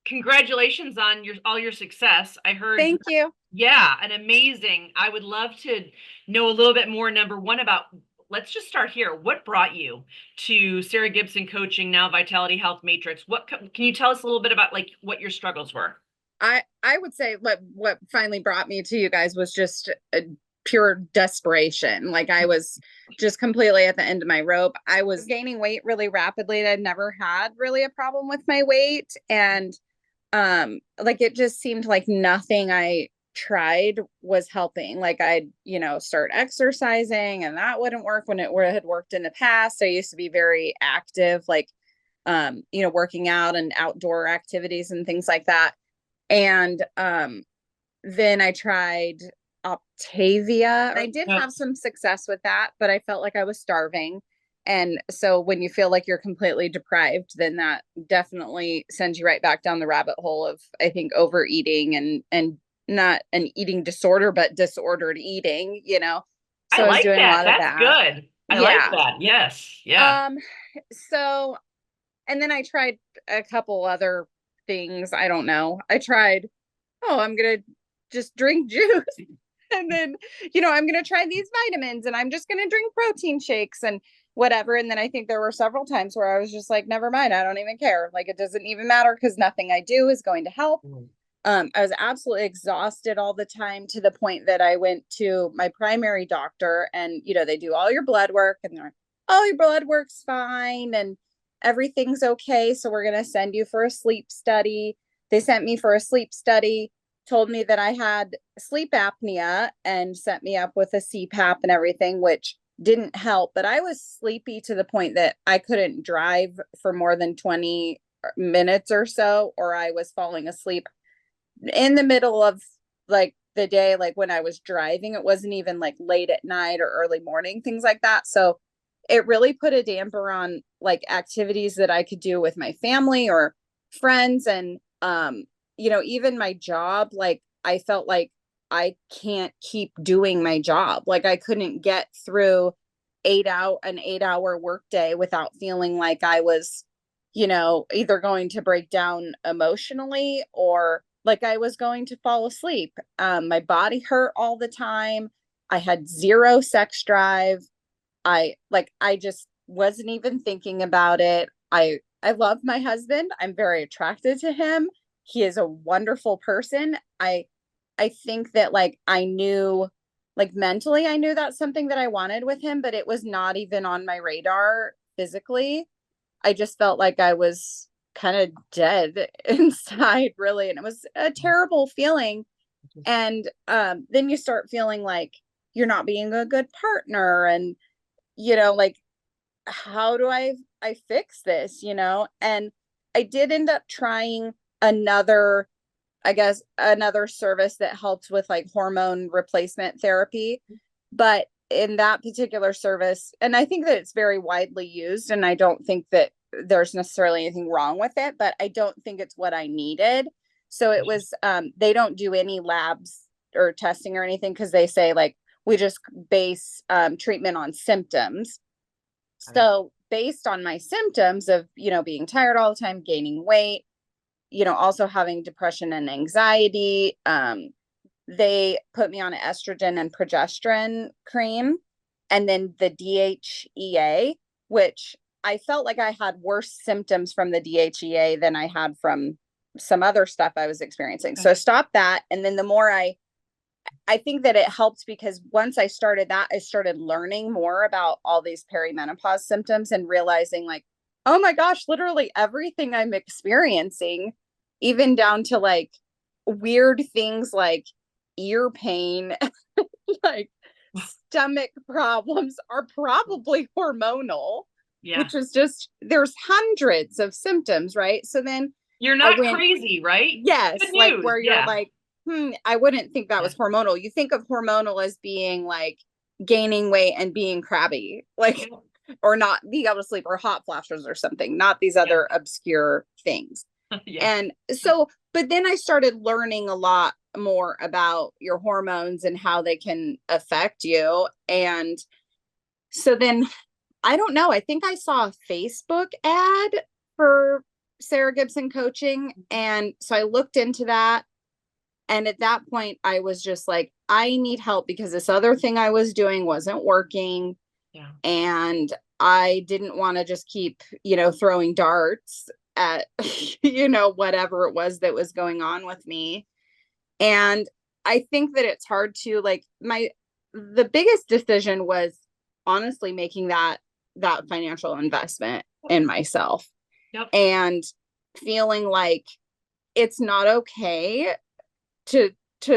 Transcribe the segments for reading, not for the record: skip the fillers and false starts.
congratulations on all your success. I heard, Thank you. yeah, an amazing. I would love to know a little bit more, number one, about, let's just start here. What brought you to Sarah Gibson Coaching, now Vitality Health Matrix? Can you tell us a little bit about like what your struggles were? I would say what finally brought me to you guys was just a pure desperation. Like I was just completely at the end of my rope. I was gaining weight really rapidly. I'd never had really a problem with my weight. And like it just seemed like nothing I tried was helping. Like I'd, start exercising and that wouldn't work when it had worked in the past. I used to be very active, like working out and outdoor activities and things like that. And then I tried Optavia. I did Oh, have some success with that, but I felt like I was starving. And so when you feel like you're completely deprived, then that definitely sends you right back down the rabbit hole of, I think, overeating and not an eating disorder, but disordered eating. I So I was like doing a that. lot of That's that. good. I like Yeah. that. Yes. Yeah. Um, so and then I tried a couple other things. I don't know. I tried, oh, I'm gonna just drink juice. And then, I'm going to try these vitamins and I'm just going to drink protein shakes and whatever. And then I think there were several times where I was just like, never mind, I don't even care. Like it doesn't even matter because nothing I do is going to help. Mm. I was absolutely exhausted all the time to the point that I went to my primary doctor and, they do all your blood work and they're like, oh, your blood work's fine and everything's okay. So we're going to send you for a sleep study. They sent me for a sleep study, told me that I had sleep apnea and set me up with a CPAP and everything, which didn't help. But I was sleepy to the point that I couldn't drive for more than 20 minutes or so, or I was falling asleep in the middle of like the day, like when I was driving. It wasn't even like late at night or early morning, things like that. So it really put a damper on like activities that I could do with my family or friends. And even my job, like I felt like I can't keep doing my job. Like I couldn't get through an 8-hour workday without feeling like I was, either going to break down emotionally or like I was going to fall asleep. My body hurt all the time. I had zero sex drive. I just wasn't even thinking about it. I love my husband. I'm very attracted to him. He is a wonderful person. I think that like I knew, like mentally I knew that's something that I wanted with him, but it was not even on my radar physically. I just felt like I was kind of dead inside, really, and it was a terrible feeling. And then you start feeling like you're not being a good partner, and like how do I fix this? And I did end up trying another, I guess, another service that helped with like hormone replacement therapy. But in that particular service, and I think that it's very widely used, and I don't think that there's necessarily anything wrong with it, but I don't think it's what I needed. So it was, they don't do any labs or testing or anything because they say like, we just base treatment on symptoms. So based on my symptoms of, being tired all the time, gaining weight, also having depression and anxiety, they put me on an estrogen and progesterone cream and then the DHEA, which I felt like I had worse symptoms from the DHEA than I had from some other stuff I was experiencing. So I stopped that. And then the more I think that it helped because once I started that, I started learning more about all these perimenopause symptoms and realizing like, oh my gosh, literally everything I'm experiencing, even down to like weird things like ear pain, like stomach problems are probably hormonal, Yeah. which is just, there's hundreds of symptoms, right? So then You're I not went, crazy, right? yes, Good like news. where you're Yeah. like, I wouldn't think that Yeah. was hormonal. You think of hormonal as being like gaining weight and being crabby, like, Yeah. or not being able to sleep or hot flashes or something, not these Yeah. other obscure things. Yeah. And so, but then I started learning a lot more about your hormones and how they can affect you. And so then I don't know, I think I saw a Facebook ad for Sarah Gibson coaching. And so I looked into that. And at that point, I was just like, I need help because this other thing I was doing wasn't working. Yeah. And I didn't want to just keep, throwing darts at, whatever it was that was going on with me. And I think that it's hard to like the biggest decision was honestly making that financial investment in myself. Yep. And feeling like it's not okay to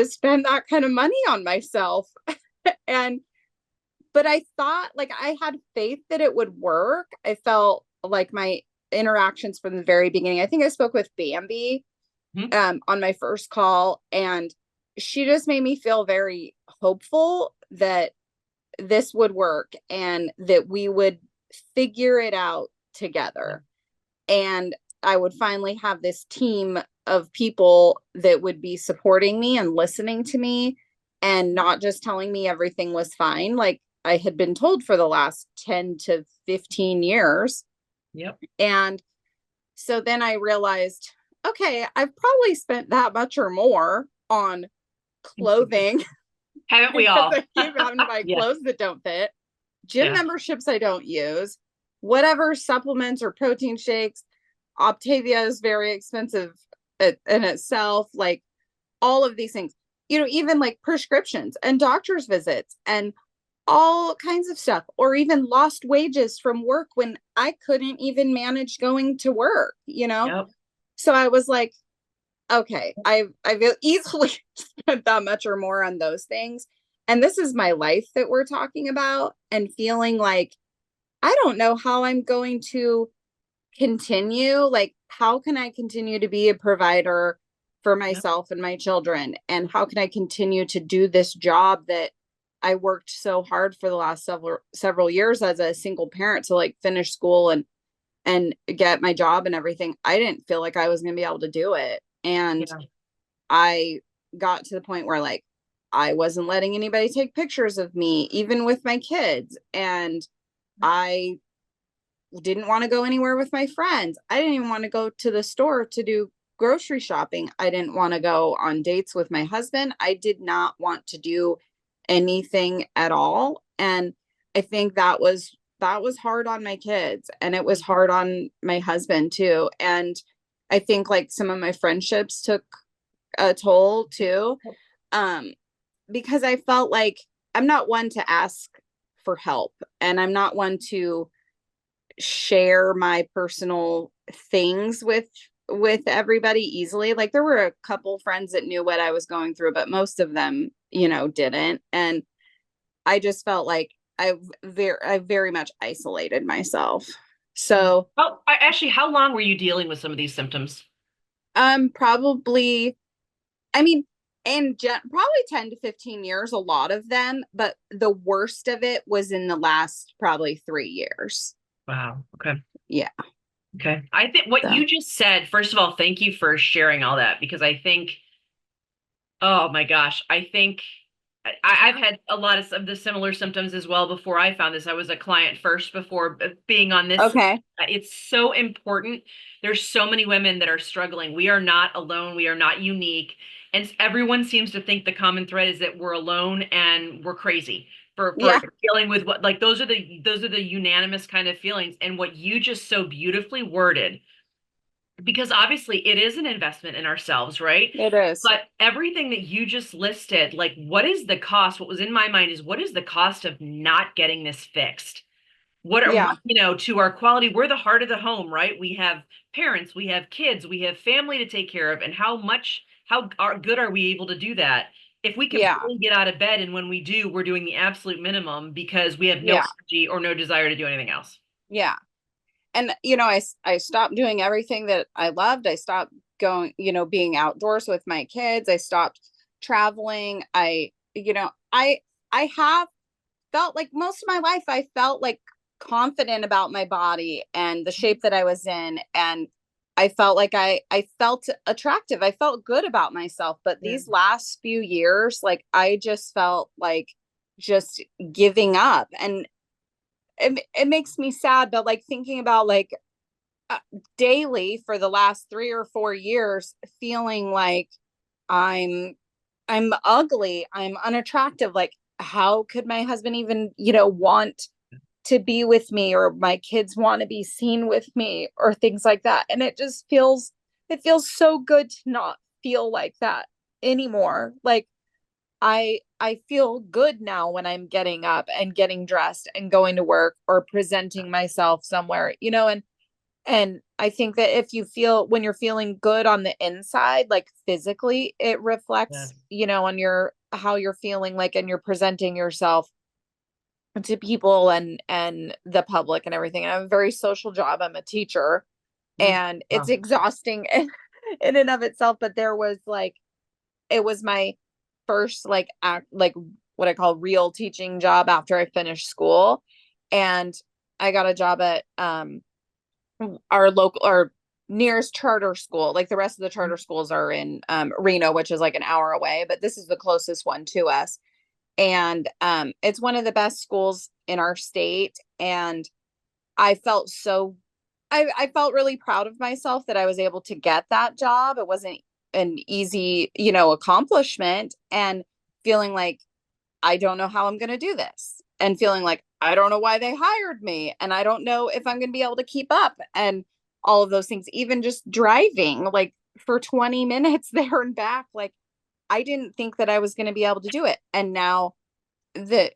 spend that kind of money on myself. And but I thought, like, I had faith that it would work. I felt like my interactions from the very beginning, I think I spoke with Bambi on my first call, and she just made me feel very hopeful that this would work and that we would figure it out together. And I would finally have this team of people that would be supporting me and listening to me and not just telling me everything was fine, like I had been told for the last 10 to 15 years. Yep. And so then I realized, okay, I've probably spent that much or more on clothing. Haven't we all? I keep having to buy clothes that don't fit, gym memberships I don't use, whatever supplements or protein shakes. Optavia is very expensive in itself, like all of these things, even like prescriptions and doctor's visits and all kinds of stuff, or even lost wages from work when I couldn't even manage going to work, Yep. So I was like, okay, I've easily spent that much or more on those things. And this is my life that we're talking about, and feeling like, I don't know how I'm going to continue. Like, how can I continue to be a provider for myself and my children? And how can I continue to do this job that I worked so hard for the last several years as a single parent to like finish school and get my job and everything? I didn't feel like I was going to be able to do it. And I got to the point where like, I wasn't letting anybody take pictures of me, even with my kids. And I didn't want to go anywhere with my friends. I didn't even want to go to the store to do grocery shopping. I didn't want to go on dates with my husband. I did not want to do anything at all. And I think that was hard on my kids, and it was hard on my husband too. And I think like some of my friendships took a toll too. Because I felt like I'm not one to ask for help, and I'm not one to share my personal things with everybody easily. Like, there were a couple friends that knew what I was going through, but most of them, didn't. And I just felt like I very much isolated myself. So, actually, how long were you dealing with some of these symptoms? probably, I mean, probably 10 to 15 years, a lot of them, but the worst of it was in the last probably 3 years. Wow. Okay. Yeah. Okay. I think what you just said, first of all, thank you for sharing all that, because I think, oh my gosh, I think I've had a lot of the similar symptoms as well before I found this. I was a client first before being on this. Okay. It's so important. There's so many women that are struggling. We are not alone. We are not unique. And everyone seems to think the common thread is that we're alone and we're crazy for dealing with what, like, those are the unanimous kind of feelings. And what you just so beautifully worded, because obviously it is an investment in ourselves, right? It is. But everything that you just listed, like, what is the cost? What was in my mind is, what is the cost of not getting this fixed? What are, to our quality, we're the heart of the home, right? We have parents, we have kids, we have family to take care of. And how good are we able to do that? If we can barely get out of bed, and when we do, we're doing the absolute minimum because we have no energy or no desire to do anything else. Yeah. And, I stopped doing everything that I loved. I stopped going, being outdoors with my kids. I stopped traveling. I have felt like most of my life, I felt like confident about my body and the shape that I was in. And I felt like I felt attractive. I felt good about myself. But these last few years, like, I just felt like just giving up. And it makes me sad, but like thinking about like daily for the last 3 or 4 years feeling like I'm I'm ugly, I'm unattractive. Like, how could my husband even, want to be with me, or my kids want to be seen with me, or things like that? And it feels so good to not feel like that anymore. Like, I feel good now when I'm getting up and getting dressed and going to work or presenting myself somewhere, and I think that when you're feeling good on the inside, like physically, it reflects, Yes. on how you're feeling, like, and you're presenting yourself to people and the public and everything. And I have a very social job. I'm a teacher, Mm. and it's Wow. exhausting in and of itself. But it was my first, like, act, like, what I call real teaching job after I finished school. And I got a job at our local, our nearest charter school. Like, the rest of the charter schools are in Reno, which is like an hour away, but this is the closest one to us. And it's one of the best schools in our state. And I felt so I felt really proud of myself that I was able to get that job. It wasn't an easy, accomplishment, and feeling like I don't know how I'm going to do this, and feeling like I don't know why they hired me, and I don't know if I'm going to be able to keep up, and all of those things. Even just driving like for 20 minutes there and back, like, I didn't think that I was going to be able to do it. And now that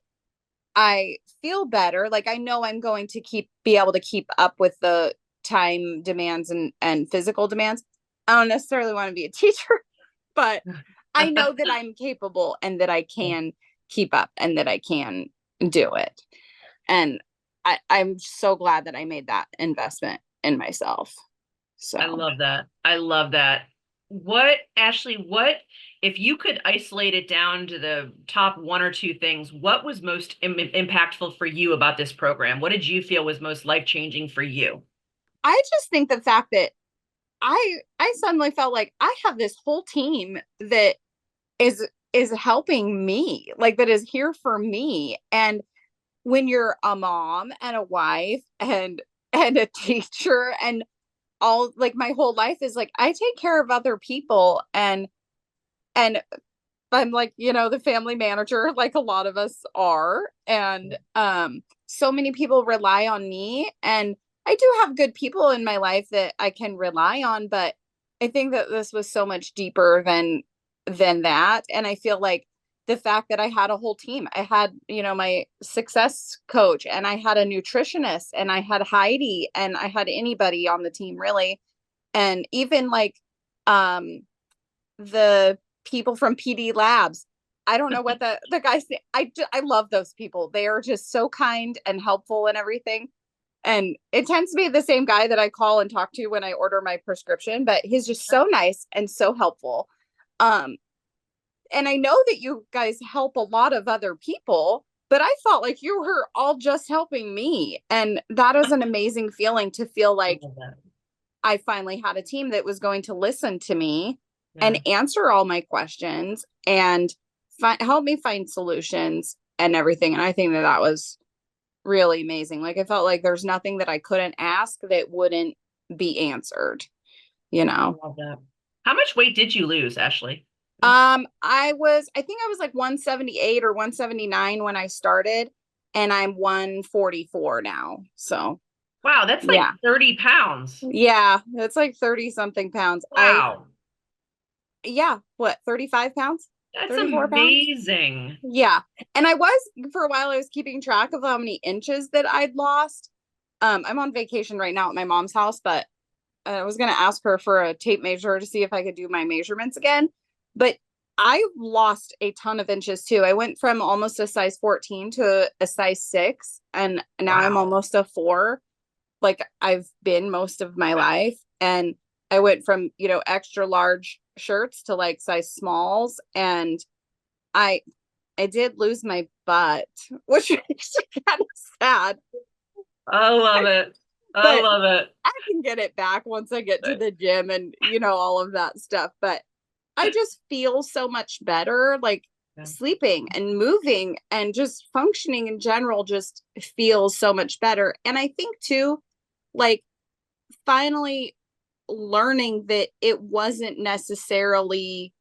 I feel better, like, I know I'm going to be able to keep up with the time demands and physical demands. I don't necessarily want to be a teacher, but I know that I'm capable and that I can keep up and that I can do it. And I'm so glad that I made that investment in myself. I So love that. I love that. Ashley, if you could isolate it down to the top one or two things, what was most impactful for you about this program? What did you feel was most life-changing for you? I just think the fact that I suddenly felt like I have this whole team that is helping me, like, that is here for me. And when you're a mom and a wife and a teacher, and all, like, my whole life is like I take care of other people, and I'm like, the family manager, like a lot of us are. And so many people rely on me, and I do have good people in my life that I can rely on, but I think that this was so much deeper than that. And I feel like the fact that I had a whole team. I had, my success coach, and I had a nutritionist, and I had Heidi, and I had anybody on the team, really. And even, like, um the people from PD Labs. I don't know what the guys say. I love those people. They are just so kind and helpful and everything. And it tends to be the same guy that I call and talk to when I order my prescription, but he's just so nice and so helpful. Um, and I know that you guys help a lot of other people, but I felt like you were all just helping me. And that is an amazing feeling, to feel I like love that. I finally had a team that was going to listen to me and Yeah. answer all my questions and help me find solutions and everything. And I think that that was really amazing. Like, I felt like there's nothing that I couldn't ask that wouldn't be answered, you I know. love that. How much weight did you lose, Ashley? I think I was like 178 or 179 when I started, and I'm 144 now. So, Wow, that's like yeah. 30 pounds. Yeah, it's like 30 something pounds. Wow, Yeah, what, 35 pounds? that's 34 pounds? amazing. Yeah. And for a while, I was keeping track of how many inches that I'd lost. I'm on vacation right now at my mom's house, but I was going to ask her for a tape measure to see if I could do my measurements again. But I lost a ton of inches too. I went from almost a size 14 to a size 6, and now I'm Wow. almost a 4, like I've been most of my life. And I went from, extra large shirts to like size smalls. And I I did lose my butt, which makes me kind of sad. I love it. I But love it. I can get it back once I get to the gym and, all of that stuff. But I just feel so much better, like, Yeah. sleeping and moving and just functioning in general just feels so much better. And I think too, like, finally learning that it wasn't necessarily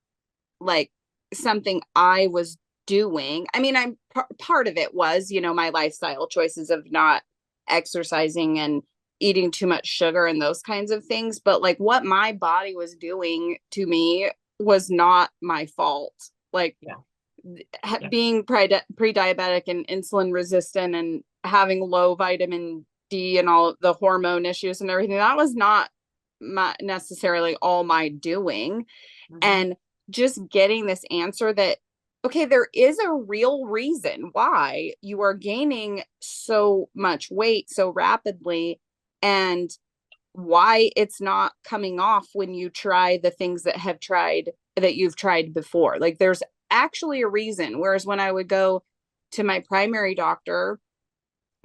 like something I was doing. I mean, I'm part of it was, my lifestyle choices of not exercising and eating too much sugar and those kinds of things. But like what my body was doing to me was not my fault. Like Yeah. Yeah. being pre-diabetic and insulin resistant and having low vitamin D and all the hormone issues and everything, that was not necessarily all my doing. Mhm. And just getting this answer that, okay, there is a real reason why you are gaining so much weight so rapidly, and why it's not coming off when you try the things that you've tried before. Like there's actually a reason. Whereas when I would go to my primary doctor,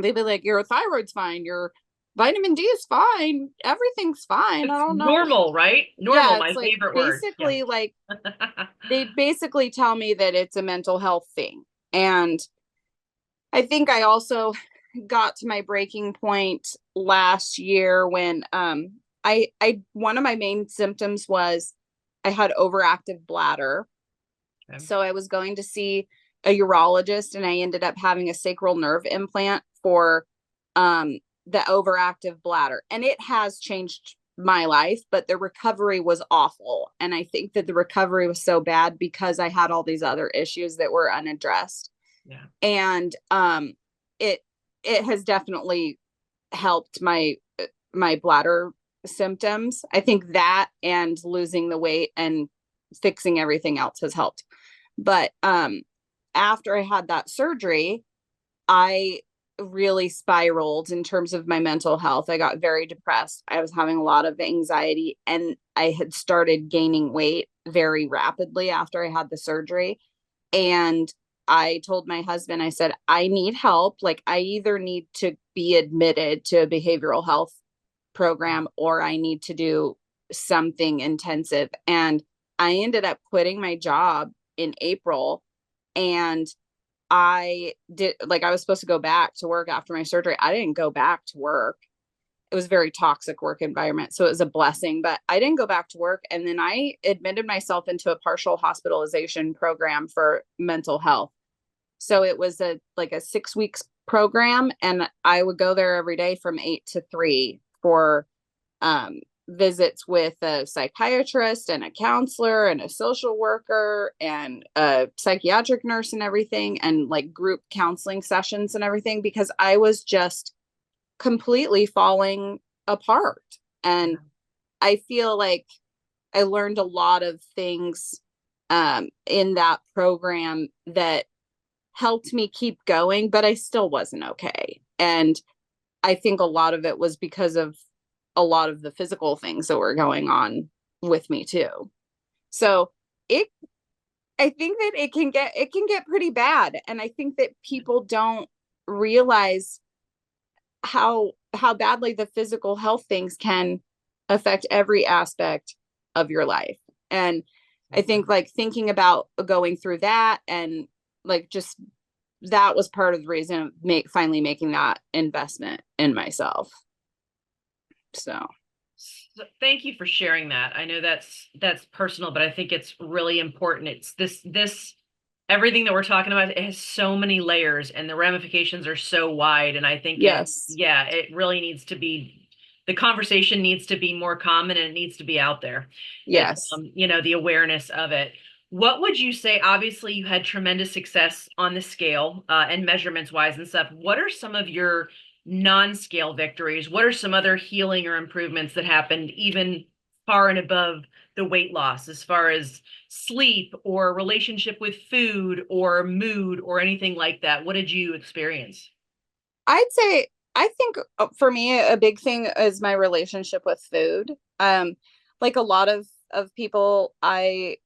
they'd be like, your thyroid's fine, your vitamin D is fine, everything's fine. I It's don't know. normal, right? Normal, Yeah, my it's like favorite word. Yeah. basically like they basically tell me that it's a mental health thing. And I think I also got to my breaking point last year when I one of my main symptoms was I had overactive bladder. Okay. So I was going to see a urologist and I ended up having a sacral nerve implant for the overactive bladder. And it has changed my life, but the recovery was awful. And I think that the recovery was so bad because I had all these other issues that were unaddressed. Yeah. And it it has definitely helped my bladder symptoms. I think that and losing the weight and fixing everything else has helped. But after I had that surgery, I really spiraled in terms of my mental health. I got very depressed. I was having a lot of anxiety and I had started gaining weight very rapidly after I had the surgery. And I told my husband, I said, I need help. Like, I either need to be admitted to a behavioral health program or I need to do something intensive. And I ended up quitting my job in April. And I did, like, I was supposed to go back to work after my surgery. I didn't go back to work. It was a very toxic work environment. So it was a blessing, but I didn't go back to work. And then I admitted myself into a partial hospitalization program for mental health. So it was a 6 weeks program. And I would go there every day from 8 to 3 for visits with a psychiatrist and a counselor and a social worker and a psychiatric nurse and everything, and like group counseling sessions and everything, because I was just completely falling apart. And I feel like I learned a lot of things in that program that helped me keep going, but I still wasn't okay. And I think a lot of it was because of a lot of the physical things that were going on with me too. So it, I think that it can get pretty bad. And I think that people don't realize how badly the physical health things can affect every aspect of your life. And I think like thinking about going through that and like just that was part of the reason of finally making that investment in myself. So Thank you for sharing that. I know that's personal, but I think it's really important. It's this everything that we're talking about, it has so many layers and the ramifications are so wide. And I think yes, it really needs to be, the conversation needs to be more common and it needs to be out there. It's, yes. the awareness of it. What would you say? Obviously, you had tremendous success on the scale and measurements wise and stuff. What are some of your non-scale victories? What are some other healing or improvements that happened even far and above the weight loss, as far as sleep or relationship with food or mood or anything like that? What did you experience? I'd say I think for me a big thing is my relationship with food. Like a lot of people, I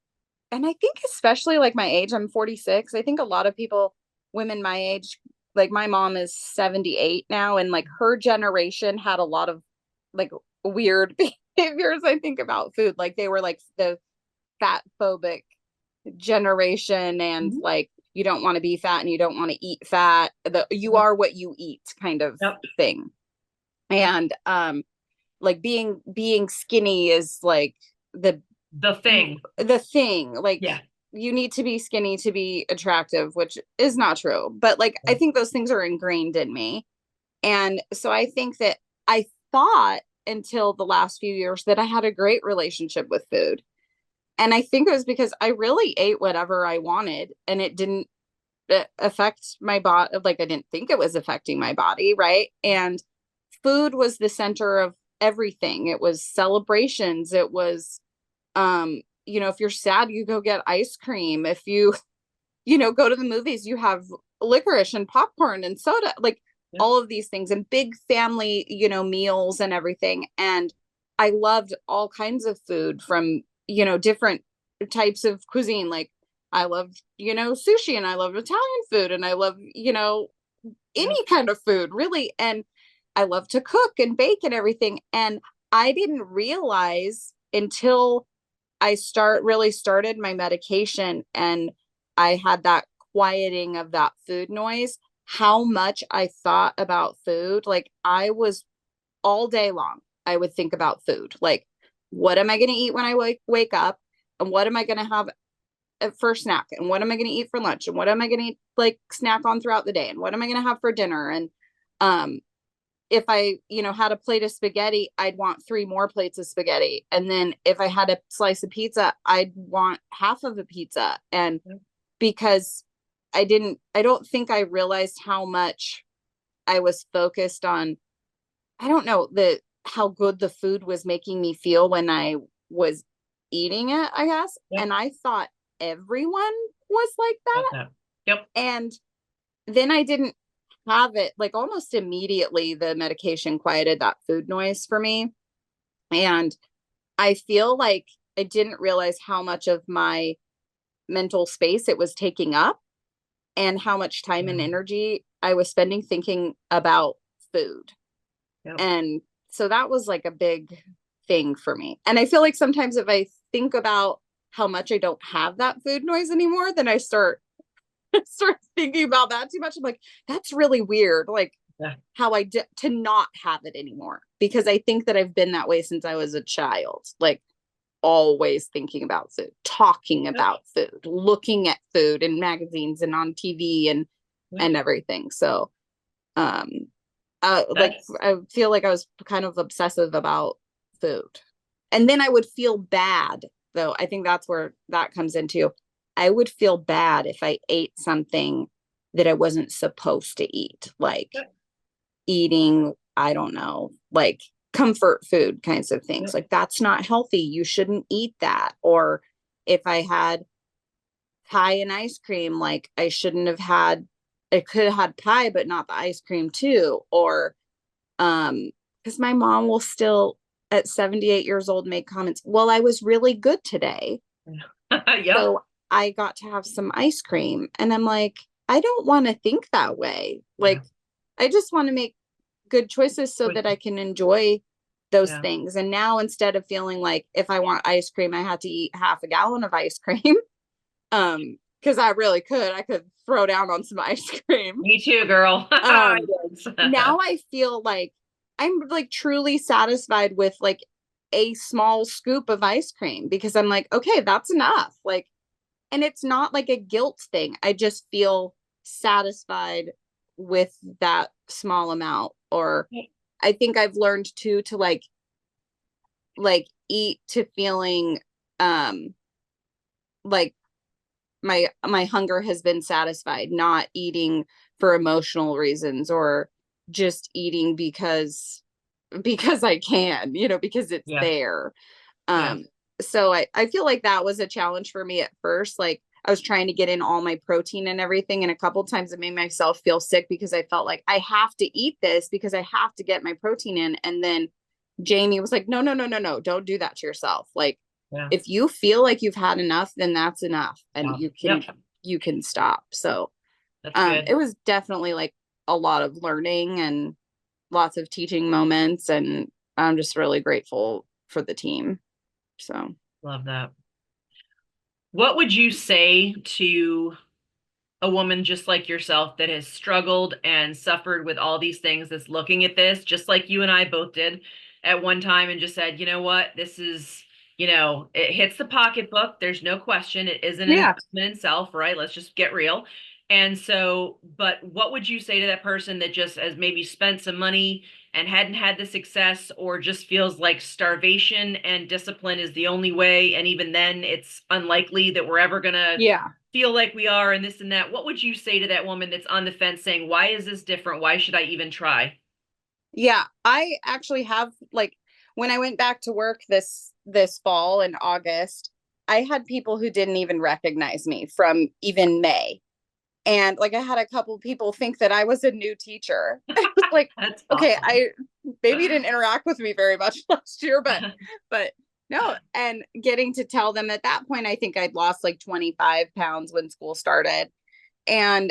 think especially like my age, I'm 46. I think a lot of people, women my age, like my mom is 78 now, and like her generation had a lot of like weird behaviors, I think, about food. Like they were like the fat phobic generation, and Mhm. like you don't want to be fat and you don't want to eat fat. You Yep. are what you eat kind of Yep. thing. And like being skinny is like the The thing. the thing. Like Yeah. you need to be skinny to be attractive, which is not true. But like I think those things are ingrained in me. And so I think that I thought until the last few years that I had a great relationship with food. And I think it was because I really ate whatever I wanted and it didn't affect my body. Like I didn't think it was affecting my body. Right. And food was the center of everything. It was celebrations. It was, if you're sad, you go get ice cream. If you, go to the movies, you have licorice and popcorn and soda, like Yeah. all of these things and big family, meals and everything. And I loved all kinds of food from, different types of cuisine. Like I love, sushi and I love Italian food and I love, Yeah. any kind of food really. And I love to cook and bake and everything. And I didn't realize until I really started my medication and I had that quieting of that food noise, how much I thought about food. Like I was all day long, I would think about food. Like, what am I going to eat when I wake up? And what am I going to have for snack? And what am I going to eat for lunch? And what am I going to eat, like snack on throughout the day? And what am I going to have for dinner? And um, if I, had a plate of spaghetti, I'd want 3 more plates of spaghetti. And then if I had a slice of pizza, I'd want half of a pizza. And because I don't think I realized how much I was focused on, I don't know, how good the food was making me feel when I was eating it, I guess. Yep. And I thought everyone was like that. Yep. And then I didn't have it, like almost immediately the medication quieted that food noise for me. And I feel like I didn't realize how much of my mental space it was taking up and how much time and energy I was spending thinking about food. Yep. And so that was like a big thing for me. And I feel like sometimes if I think about how much I don't have that food noise anymore, then I start thinking about that too much. I'm like, that's really weird. Like how I did to not have it anymore, because I think that I've been that way since I was a child, like always thinking about food, talking about food, looking at food in magazines and on TV and everything. So, like I feel like I was kind of obsessive about food. And then I would feel bad though. I think that's where that comes into. I would feel bad if I ate something that I wasn't supposed to eat, like eating, I don't know, like comfort food kinds of things. Like that's not healthy. You shouldn't eat that. Or if I had pie and ice cream, like I shouldn't have I could have had pie, but not the ice cream too. Or, because my mom will still at 78 years old make comments, well, I was really good today. So I got to have some ice cream. And I'm like, I don't want to think that way. Like, I just want to make good choices so that I can enjoy those things. And now instead of feeling like if I want ice cream, I have to eat half a gallon of ice cream. Because I could throw down on some ice cream. Me too, girl. Now I feel like I'm like truly satisfied with like a small scoop of ice cream, because I'm like, okay, that's enough. Like, and it's not like a guilt thing. I just feel satisfied with that small amount. Or I think I've learned too to like eat to feeling like my hunger has been satisfied, not eating for emotional reasons or just eating because I can, because it's there. So I feel like that was a challenge for me at first. Like I was trying to get in all my protein and everything. And a couple of times it made myself feel sick because I felt like I have to eat this because I have to get my protein in. And then Jamie was like, no, no, no, no, no, don't do that to yourself. Like if you feel like you've had enough, then that's enough. And you can stop. So it was definitely like a lot of learning and lots of teaching moments. And I'm just really grateful for the team. So love that. What would you say to a woman just like yourself that has struggled and suffered with all these things, that's looking at this just like you and I both did, at one time and just said, you know what, this is, it hits the pocketbook. There's no question. It is an Yeah. investment in self, right? Let's just get real. And so, but what would you say to that person that just has maybe spent some money and hadn't had the success, or just feels like starvation and discipline is the only way? And even then, it's unlikely that we're ever going to Yeah. feel like we are, and this and that. What would you say to that woman that's on the fence saying, why is this different? Why should I even try? Yeah, I actually have like when I went back to work this fall in August, I had people who didn't even recognize me from even May. And like I had a couple people think that I was a new teacher. I was like, That's okay, awesome. I maybe you didn't interact with me very much last year, but no, and getting to tell them at that point, I think I'd lost like 25 pounds when school started. And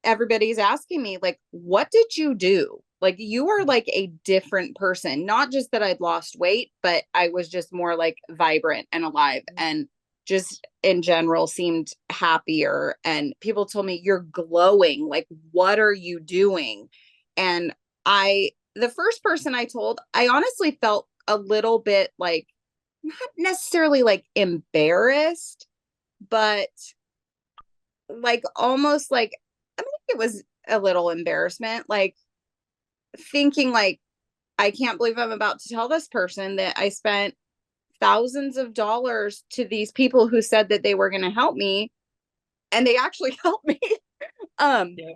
everybody's asking me like, what did you do? Like you are like a different person. Not just that I'd lost weight, but I was just more like vibrant and alive and just in general seemed happier. And people told me you're glowing. Like, what are you doing? And the first person I told, I honestly felt a little bit like not necessarily like embarrassed, but like almost like I think it was a little embarrassment, like thinking like I can't believe I'm about to tell this person that I spent thousands of dollars to these people who said that they were going to help me and they actually helped me. um Yeah.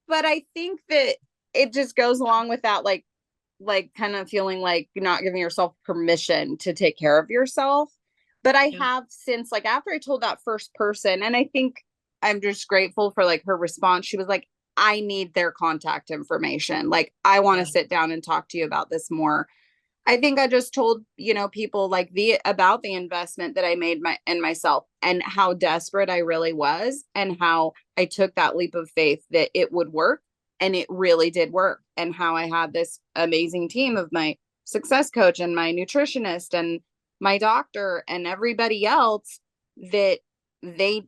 but I think that it just goes along with that like kind of feeling like you're not giving yourself permission to take care of yourself. But I Yeah. have since like after I told that first person, and I think I'm just grateful for like her response. She was like, I need their contact information. Like, I want to Yeah. sit down and talk to you about this more. I think I just told, people like the about the investment that I made in myself and how desperate I really was and how I took that leap of faith that it would work and it really did work and how I had this amazing team of my success coach and my nutritionist and my doctor and everybody else that they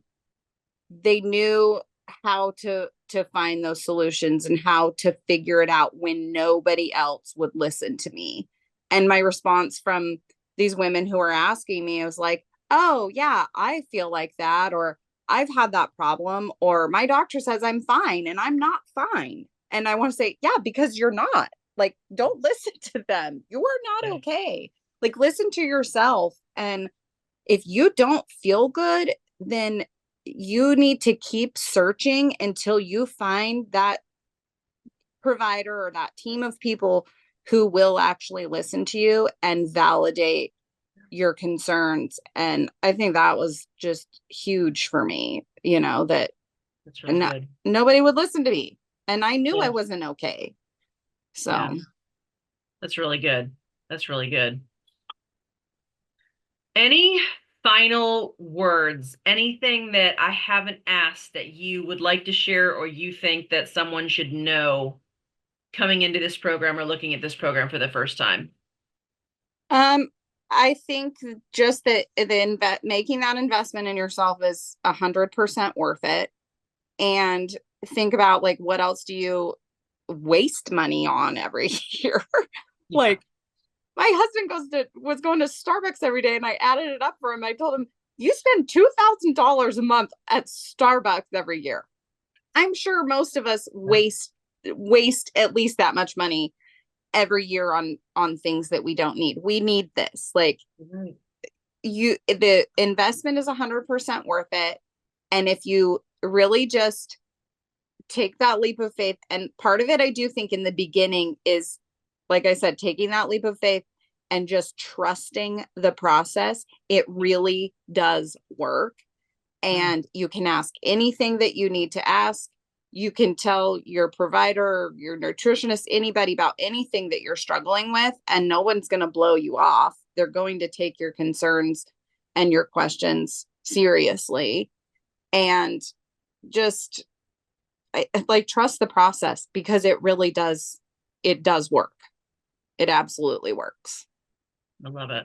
they knew how to find those solutions and how to figure it out when nobody else would listen to me. And my response from these women who were asking me, I was like, oh yeah, I feel like that, or I've had that problem, or my doctor says I'm fine and I'm not fine. And I want to say, yeah, because you're not. Like, don't listen to them. You are not Yeah. okay. Like, listen to yourself. And if you don't feel good, then you need to keep searching until you find that provider or that team of people who will actually listen to you and validate your concerns. And I think that was just huge for me, that That's really no, good. nobody would listen to me. And I knew I Yeah. wasn't okay. Yeah. So, That's really good. That's really good. Any final words? Anything that I haven't asked that you would like to share, or you think that someone should know coming into this program or looking at this program for the first time? um, I think just that making that investment in yourself is 100% worth it. And think about like what else do you waste money on every year? Yeah. Like my husband was going to Starbucks every day and I added it up for him. I told him, you spend $2,000 a month at Starbucks every year. I'm sure most of us waste at least that much money every year on things that we don't need. We need this. Like Right. the investment is 100% worth it. And if you really just take that leap of faith, and part of it I do think in the beginning is, like I said, taking that leap of faith and just trusting the process. It really does work. Mm. And you can ask anything that you need to ask. You can tell your provider, your nutritionist, anybody about anything that you're struggling with, and no one's going to blow you off. They're going to take your concerns and your questions seriously. And just like trust the process because it does work. It absolutely works. I love it.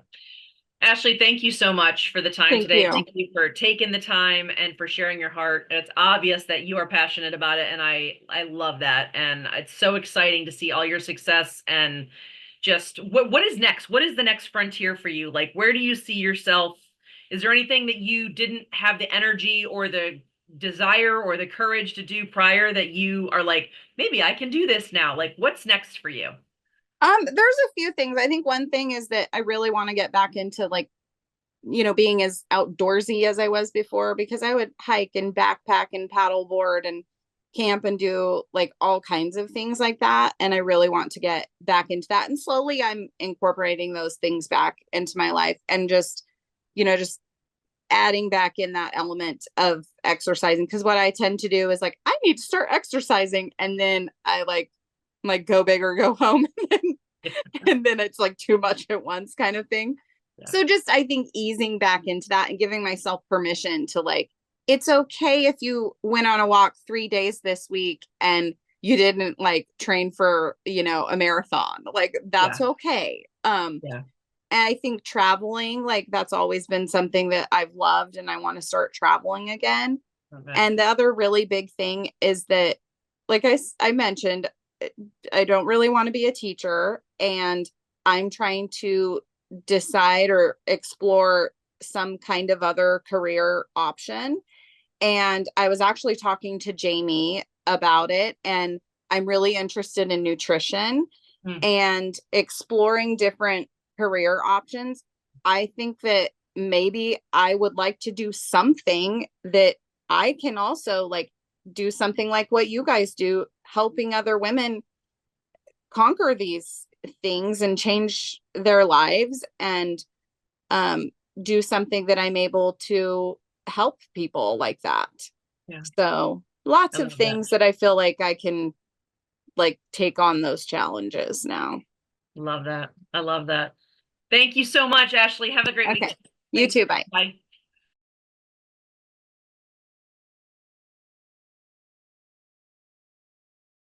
Ashley, thank you so much for the time Thank today. you. Thank you for taking the time and for sharing your heart. It's obvious that you are passionate about it, and I love that. And it's so exciting to see all your success and just what is next? What is the next frontier for you? Like, where do you see yourself? Is there anything that you didn't have the energy or the desire or the courage to do prior that you are like, maybe I can do this now? Like, what's next for you? There's a few things. I think one thing is that I really want to get back into like, being as outdoorsy as I was before, because I would hike and backpack and paddleboard and camp and do like all kinds of things like that. And I really want to get back into that. And slowly I'm incorporating those things back into my life and just adding back in that element of exercising. Because what I tend to do is like, I need to start exercising. And then I like go big or go home. And then it's like too much at once kind of thing. Yeah. So just I think easing back into that and giving myself permission to like, it's okay if you went on a walk 3 days this week and you didn't like train for, a marathon. Like that's Yeah. okay. Yeah. And I think traveling, like that's always been something that I've loved and I want to start traveling again. Okay. And the other really big thing is that, like I mentioned, I don't really want to be a teacher, and I'm trying to decide or explore some kind of other career option. And I was actually talking to Jamie about it, and I'm really interested in nutrition Hmm. and exploring different career options. I think that maybe I would like to do something that I can also like do something like what you guys do, helping other women conquer these things and change their lives and um, do something that I'm able to help people like that. Yeah. So I lots of love that. things that I feel like I can like take on those challenges now. Love that. I love that. Thank you so much, Ashley. Have a great Okay. week. You Thanks. too. Bye. Bye.